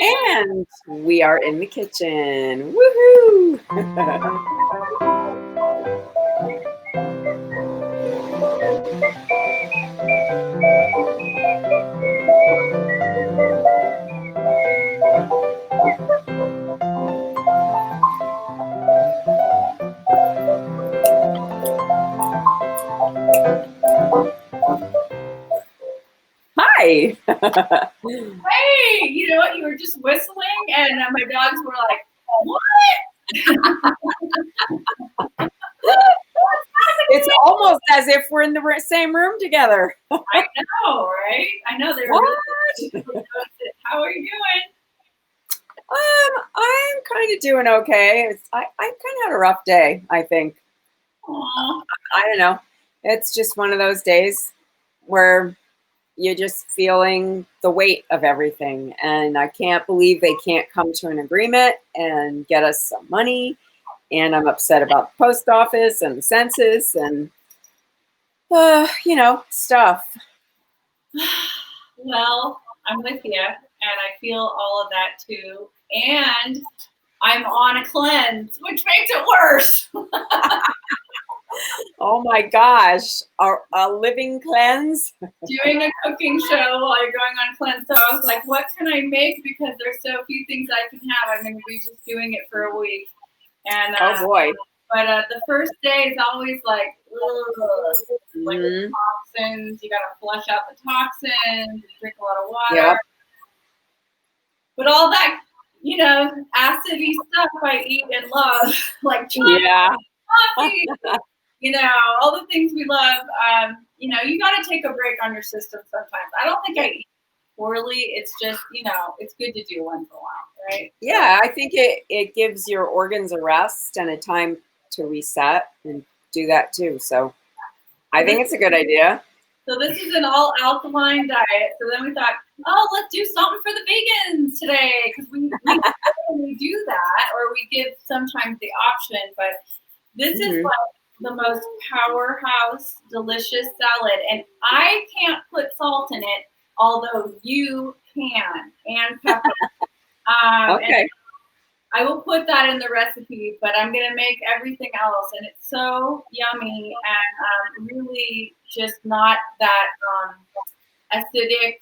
And we are in the kitchen. Woohoo! Hi. Hey, you know what? You were just whistling, and my dogs were like, "What?" It's almost as if we're in the same room together. I know, right? I know they were. Really How are you doing? I'm kind of doing okay. I kind of had a rough day, I think. Aww. I don't know. It's just one of those days where you're just feeling the weight of everything. And I can't believe they can't come to an agreement and get us some money. And I'm upset about the post office and the census and, stuff. Well, I'm with you, and I feel all of that too. And I'm on a cleanse, which makes it worse. Oh my gosh, a living cleanse. Doing a cooking show while you're going on cleanse. So I was like, what can I make? Because there's so few things I can have. I'm going to be just doing it for a week. And Oh boy. But the first day is always like, ugh, like Mhm. toxins. You got to flush out the toxins, drink a lot of water. Yep. But all that, acidy stuff I eat and love, like chocolate, Yeah. coffee, all the things we love. You got to take a break on your system sometimes. I don't think I eat poorly. It's just, it's good to do once in a while, right? Yeah, I think it gives your organs a rest and a time to reset and do that too. So I think it's a good idea. So this is an all alkaline diet. So then we thought, oh, let's do something for the vegans today, because we do that, or we give sometimes the option. But this is like the most powerhouse, delicious salad, and I can't put salt in it, although you can, and pepper. Okay. And I will put that in the recipe, but I'm going to make everything else. And it's so yummy and really just not that acidic,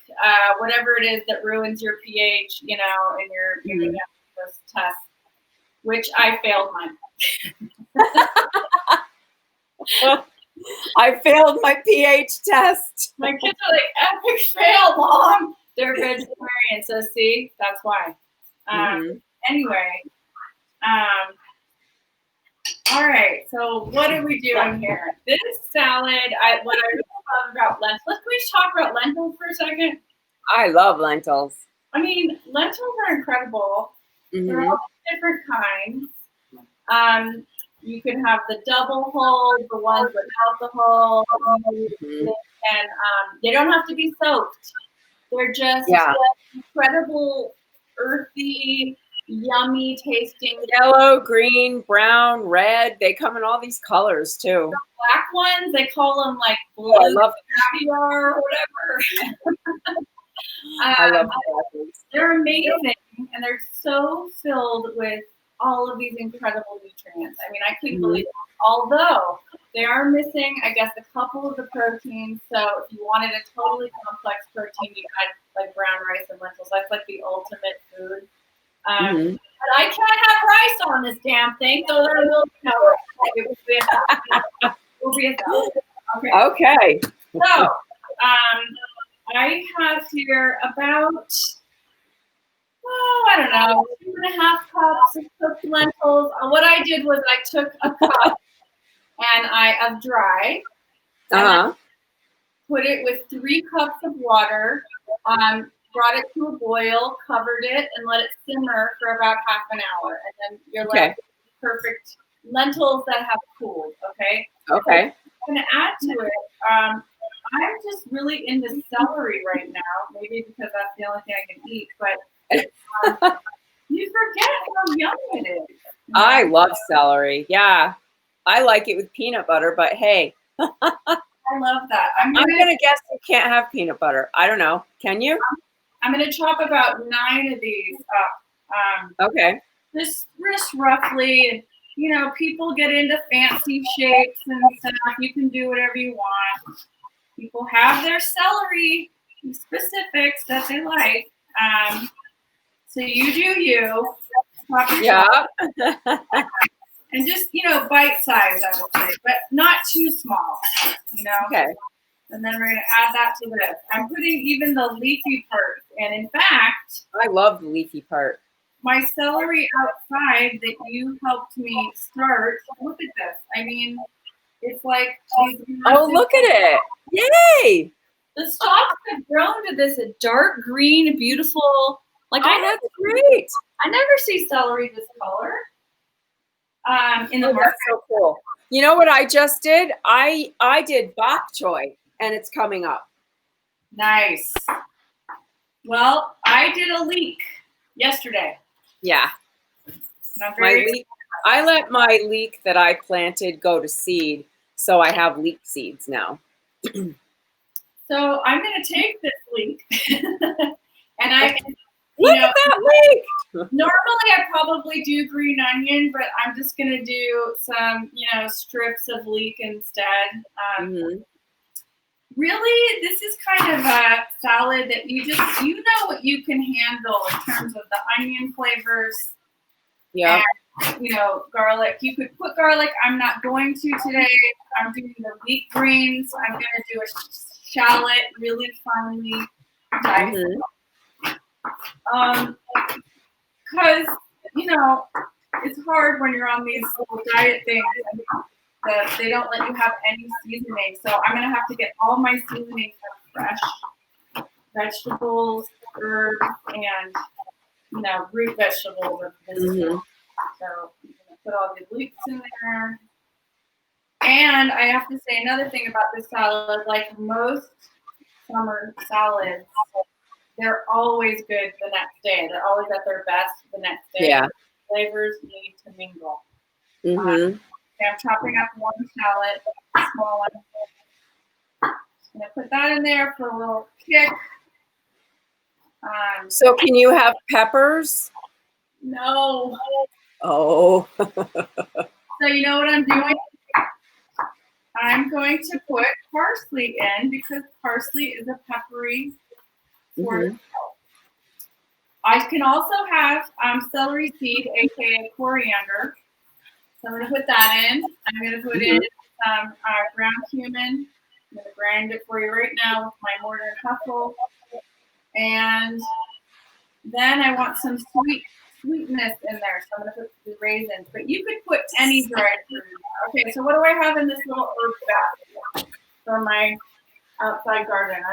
whatever it is that ruins your pH, in your test, which I failed mine. I failed my pH test. My kids are like, epic fail, Mom. They're vegetarian, so see, that's why. Anyway, all right. So what are we doing here? This salad, what I really love about lentils. Can we just talk about lentils for a second? I love lentils. I mean, lentils are incredible. They're all different kinds. You can have the double hull, the ones without the hull, and they don't have to be soaked. They're just incredible, earthy, yummy tasting. Yellow, green, brown, red. They come in all these colors too. The black ones, they call them like blue caviar or whatever. I love black ones. They're amazing, and they're so filled with all of these incredible nutrients. I mean, I couldn't believe it. Although they are missing, I guess, a couple of the proteins. So if you wanted a totally complex protein, you add like brown rice and lentils. That's like the ultimate food. But I can't have rice on this damn thing, so there will be a salad. Okay. So I have here about, I don't know, 2.5 cups of cooked lentils. What I did was I took a cup of dry, and put it with 3 cups of water, brought it to a boil, covered it, and let it simmer for about half an hour. And then you're left with perfect lentils that have cooled, okay? Okay. I'm going to add to it. I'm just really into celery right now, maybe because that's the only thing I can eat, but you forget how yummy it is. I love celery. Yeah. I like it with peanut butter, but hey. I love that. I'm gonna guess you can't have peanut butter. I don't know. Can you? I'm going to chop about 9 of these up. Okay. Just roughly. And, you know, people get into fancy shapes and stuff. You can do whatever you want. People have their celery specifics that they like. So you do you. Yeah. And just, you know, bite size, I would say, but not too small, you know. Okay. And then we're going to add that to this. I'm putting even the leafy part. And in fact, I love the leafy part. my celery outside that you helped me start, look at this. I mean, it's like, oh, look at it. Yay. The stalks have grown to this dark green, beautiful, like that's great. I never see celery this color in the market. That's so cool. You know what I just did? I did bok choy, and it's coming up. Nice. Well, I did a leek yesterday. Yeah. I let my leek that I planted go to seed, so I have leek seeds now. So I'm going to take this leek, and I can. Look at that leek. Normally, I probably do green onion, but I'm just going to do some, you know, strips of leek instead. Really, this is kind of a salad that you know what you can handle in terms of the onion flavors. Yeah. And, you know, garlic. You could put garlic. I'm not going to today. I'm doing the leek greens. I'm going to do a shallot really finely diced. Because, you know, it's hard when you're on these little diet things that they don't let you have any seasoning. So I'm going to have to get all my seasoning from fresh vegetables, herbs, and, you know, root vegetables. So I'm going to put all the leeks in there. And I have to say another thing about this salad, like most summer salads, they're always good the next day. They're always at their best the next day. Yeah. Flavors need to mingle. Mm-hmm. Okay, I'm chopping up one shallot, small one. Just gonna put that in there for a little kick. So can you have peppers? No. Oh. So you know what I'm doing? I'm going to put parsley in because parsley is a peppery sort of. I can also have celery seed, aka coriander. So I'm going to put that in. I'm going to put in some ground cumin. I'm going to grind it for you right now with my mortar and pestle. And then I want some sweetness in there. So I'm going to put the raisins. But you could put any dried fruit in there. Okay, so what do I have in this little herb basket for my outside garden?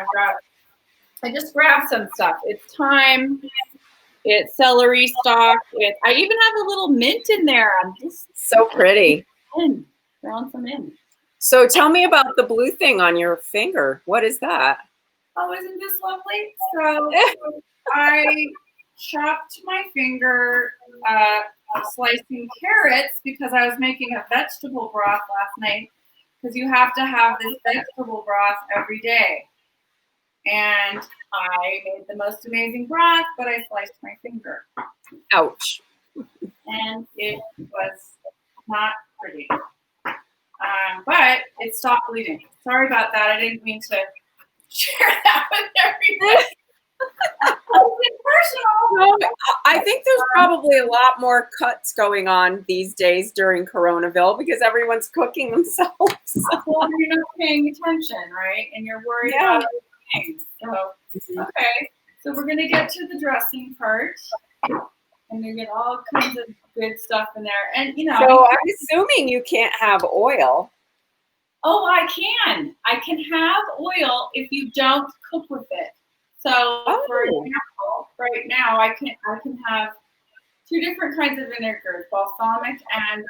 I just grabbed some stuff. It's thyme. It's celery stalk. I even have a little mint in there. I'm just so pretty. Throwing some in. So tell me about the blue thing on your finger. What is that? Oh, isn't this lovely? So I chopped my finger slicing carrots because I was making a vegetable broth last night because you have to have this vegetable broth every day. And I made the most amazing broth, but I sliced my finger. Ouch. And it was not pretty. But it stopped bleeding. Sorry about that. I didn't mean to share that with everybody. Personal. I think there's probably a lot more cuts going on these days during Coronaville because everyone's cooking themselves. Well, you're not paying attention, right? And you're worried about other things. So, okay. So we're going to get to the dressing part. And you get all kinds of good stuff in there. And, you know. So I'm assuming you can't have oil. Oh, I can. I can have oil if you don't cook with it. So, for example, right now I can have 2 different kinds of vinegars, balsamic and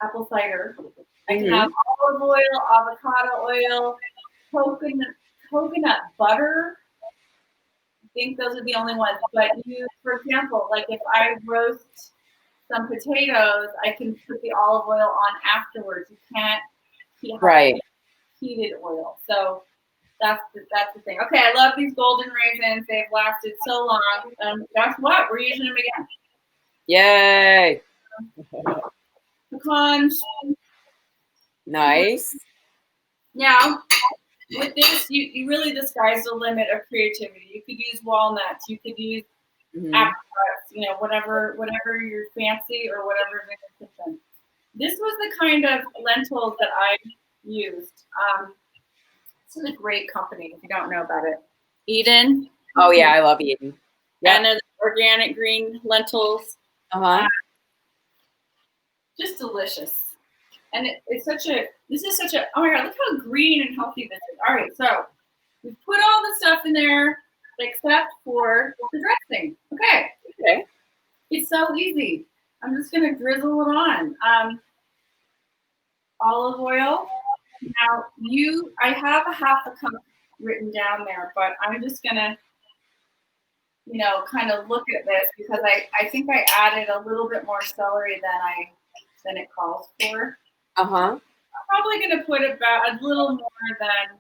apple cider. I can have olive oil, avocado oil, coconut butter. I think those are the only ones. But for example, like if I roast some potatoes, I can put the olive oil on afterwards. You can't heat heated oil. So That's the thing. Okay, I love these golden raisins. They've lasted so long. Guess what? We're using them again. Yay! Pecans. Nice. Now, with this, you really the sky's the limit of creativity. You could use walnuts. You could use apricots. You know, whatever you're fancy or whatever's in your kitchen. This was the kind of lentils that I used. This is a great company if you don't know about it. Eden. Oh yeah, I love Eden. Yeah. And organic green lentils. Just delicious. And this is such a, oh my God, look how green and healthy this is. All right, so we put all the stuff in there except for the dressing. Okay. It's so easy. I'm just gonna drizzle it on. Olive oil. Now I have a half a cup written down there, but I'm just gonna, you know, kind of look at this because I think I added a little bit more celery than it calls for. I'm probably gonna put about a little more than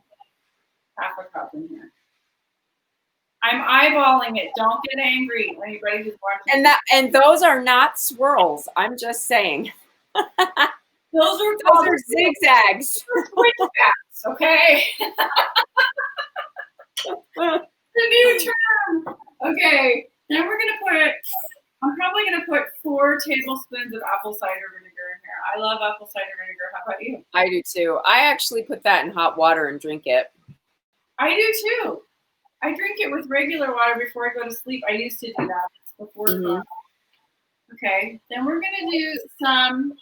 half a cup in here. I'm eyeballing it. Don't get angry, anybody who's watching. And those are not swirls. I'm just saying. Those are zigzags. Switchbacks, okay? The new term. Okay, now we're gonna I'm probably gonna put 4 tablespoons of apple cider vinegar in here. I love apple cider vinegar. How about you? I do too. I actually put that in hot water and drink it. I do too. I drink it with regular water before I go to sleep. I used to do that before. Okay, then we're gonna do some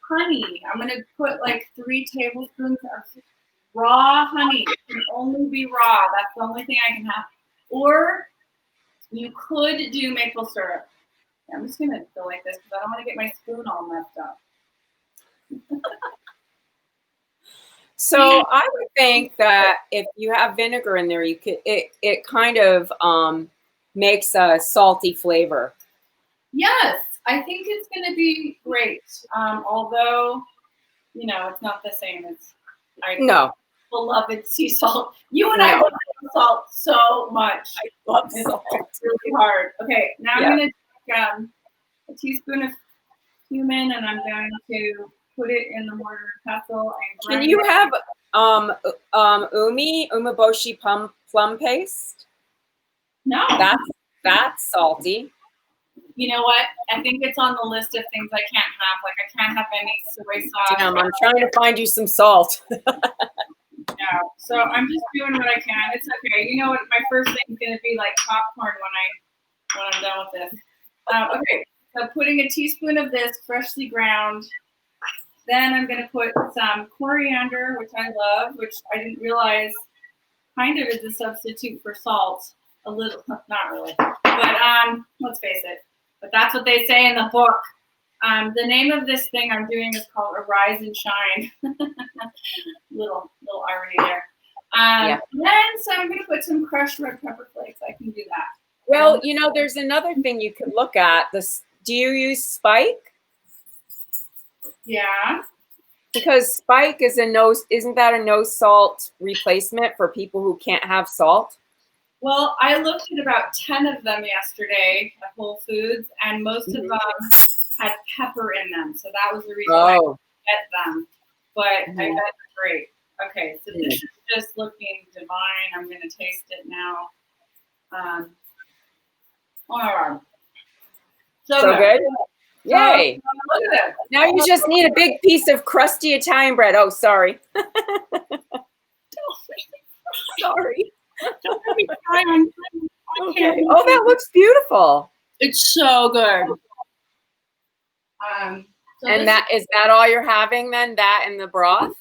honey. I'm gonna put like 3 tablespoons of raw honey. It can only be raw. That's the only thing I can have. Or you could do maple syrup. I'm just gonna go like this because I don't want to get my spoon all messed up. So I would think that if you have vinegar in there, you could it kind of makes a salty flavor. Yes, I think it's going to be great. Although, you know, it's not the same as beloved sea salt. You and I love salt so much. I love salt. It's really hard. Okay, now I'm going to take a teaspoon of cumin and I'm going to put it in the mortar and pestle. And can you have umeboshi plum paste? No. That's salty. You know what? I think it's on the list of things I can't have. Like I can't have any soy sauce. Damn, I'm trying to find you some salt. No. So I'm just doing what I can. It's okay. You know what? My first thing is going to be like popcorn when I'm done with this. Okay. So putting a teaspoon of this freshly ground. Then I'm going to put some coriander, which I love, which I didn't realize kind of is a substitute for salt. A little, not really. But let's face it. But that's what they say in the book. The name of this thing I'm doing is called Arise and Shine. little irony there. Then so I'm going to put some crushed red pepper flakes. I can do that. Well, you know, there's another thing you could look at. Do you use Spike? Yeah. Because Spike isn't that a no salt replacement for people who can't have salt? Well, I looked at about 10 of them yesterday at Whole Foods, and most of them had pepper in them. So that was the reason why I didn't get them. But I bet they're great. Okay, so this is just looking divine. I'm going to taste it now. So good. Yay. Look at it. Now you just need a big piece of crusty Italian bread. Oh, sorry. Sorry. Don't let me cry. Okay. Oh, that looks beautiful. It's so good. And is that all you're having then? That and the broth?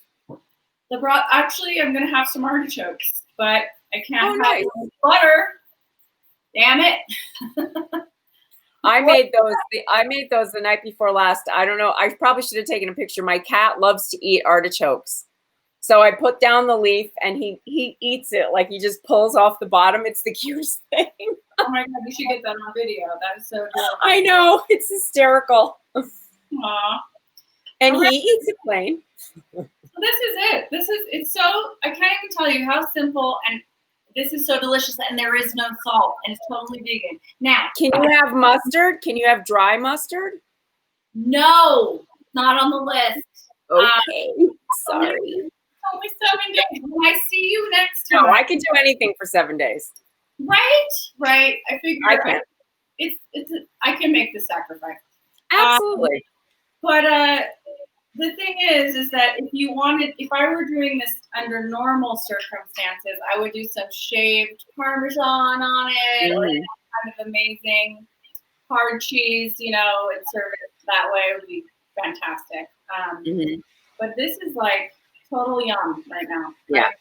The broth. Actually, I'm going to have some artichokes, but I can't have butter. Damn it. I made those the night before last. I don't know. I probably should have taken a picture. My cat loves to eat artichokes. So I put down the leaf and he eats it. Like he just pulls off the bottom. It's the cutest thing. Oh my God, you should get that on video. That is so adorable. I know. It's hysterical. Aww. And he eats it plain. this is it. It's so, I can't even tell you how simple, and this is so delicious, and there is no salt, and it's totally vegan. Now, can you have mustard? Can you have dry mustard? No, not on the list. Okay, sorry. Only 7 days. When I see you next No, time. I can do anything for 7 days. Right. I figure I can. I can make the sacrifice. Absolutely. But the thing is that if I were doing this under normal circumstances, I would do some shaved Parmesan on it, or kind of amazing hard cheese, and serve it that way. It would be fantastic. But this is like total yum right now. Yeah.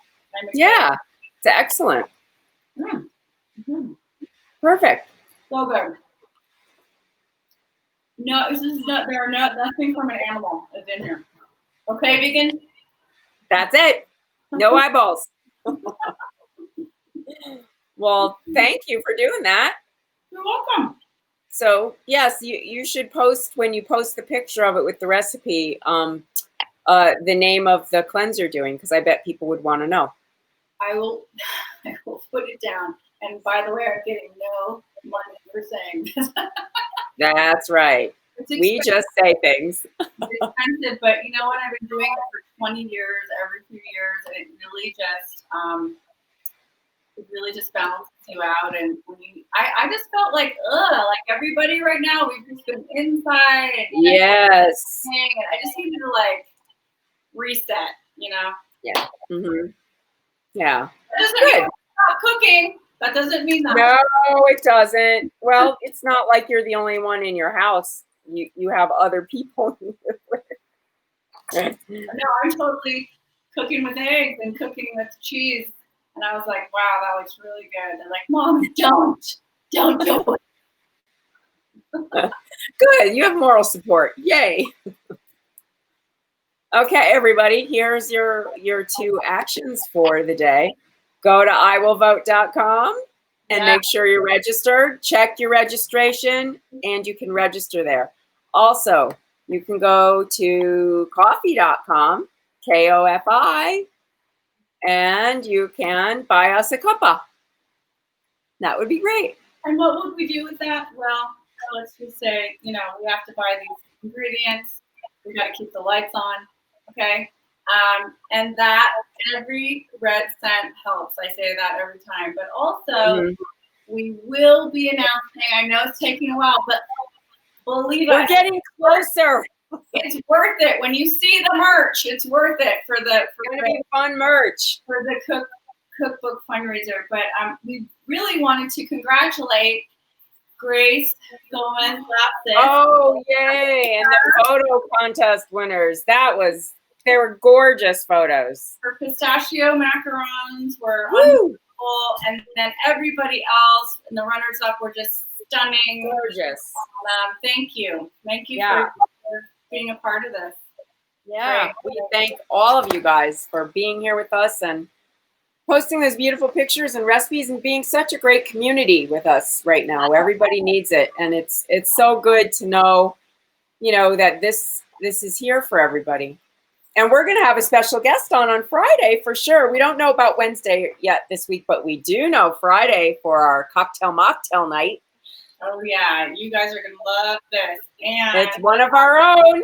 Yeah. It's excellent. Perfect. So good. No, nothing from an animal is in here. Okay, vegan? That's it. No eyeballs. Well, thank you for doing that. You're welcome. So yes, you should post, when you post the picture of it with the recipe, the name of the cleanse you're doing, because I bet people would want to know. I will put it down. And by the way, I'm getting no money for saying this. That's right. We just say things. It's expensive, but you know what? I've been doing it for 20 years, every few years, and it really just balances you out. And I just felt like everybody right now, we've just been inside. And yes. And I just needed to like reset, Yeah. Yeah. That doesn't mean stop cooking. That doesn't mean that. No, it doesn't. Well, it's not like you're the only one in your house. You have other people. No, I'm totally cooking with eggs and cooking with cheese. And I was like, wow, that looks really good. They're like, Mom, don't do it. Good. You have moral support. Yay. Okay, everybody, here's your 2 actions for the day. Go to iwillvote.com and make sure you're registered. Check your registration, and you can register there. Also, you can go to coffee.com, KOFI, and you can buy us a cuppa. That would be great. And what would we do with that? Well, let's just say, we have to buy these ingredients. We got to keep the lights on. Okay. And that every red cent helps. I say that every time. But also, we will be announcing, I know it's taking a while, but believe we're getting closer. It's worth it. When you see the merch, it's worth it for the fun merch. For the cookbook fundraiser. But we really wanted to congratulate Grace Gomez. Oh, yay. And the photo contest winners. They were gorgeous photos. Her pistachio macarons were unbelievable. And then everybody else and the runners-up were just stunning. Gorgeous. Thank you. Thank you for being a part of this. Yeah. Great. We thank all of you guys for being here with us and posting those beautiful pictures and recipes and being such a great community with us right now. Everybody needs it. And it's so good to know, that this is here for everybody. And we're going to have a special guest on Friday for sure. We don't know about Wednesday yet this week, but we do know Friday for our cocktail mocktail night. Oh, yeah. You guys are going to love this. And it's one of our own.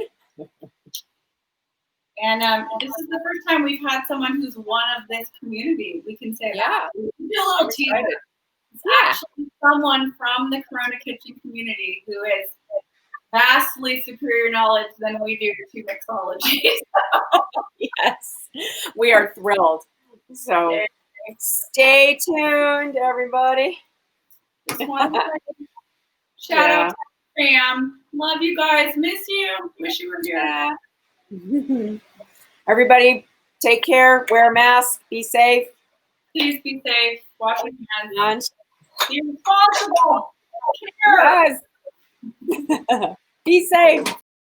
And this is the first time we've had someone who's one of this community. We can say that. We can do a little teaser. It's actually someone from the Corona Kitchen community who is vastly superior knowledge than we do to mixology. Yes, we are thrilled. So stay tuned, everybody. Shout out to Sam. Love you guys. Miss you. Wish you were here. Everybody, take care. Wear a mask. Be safe. Please be safe. Wash your hands. Be responsible. Yes. Be safe.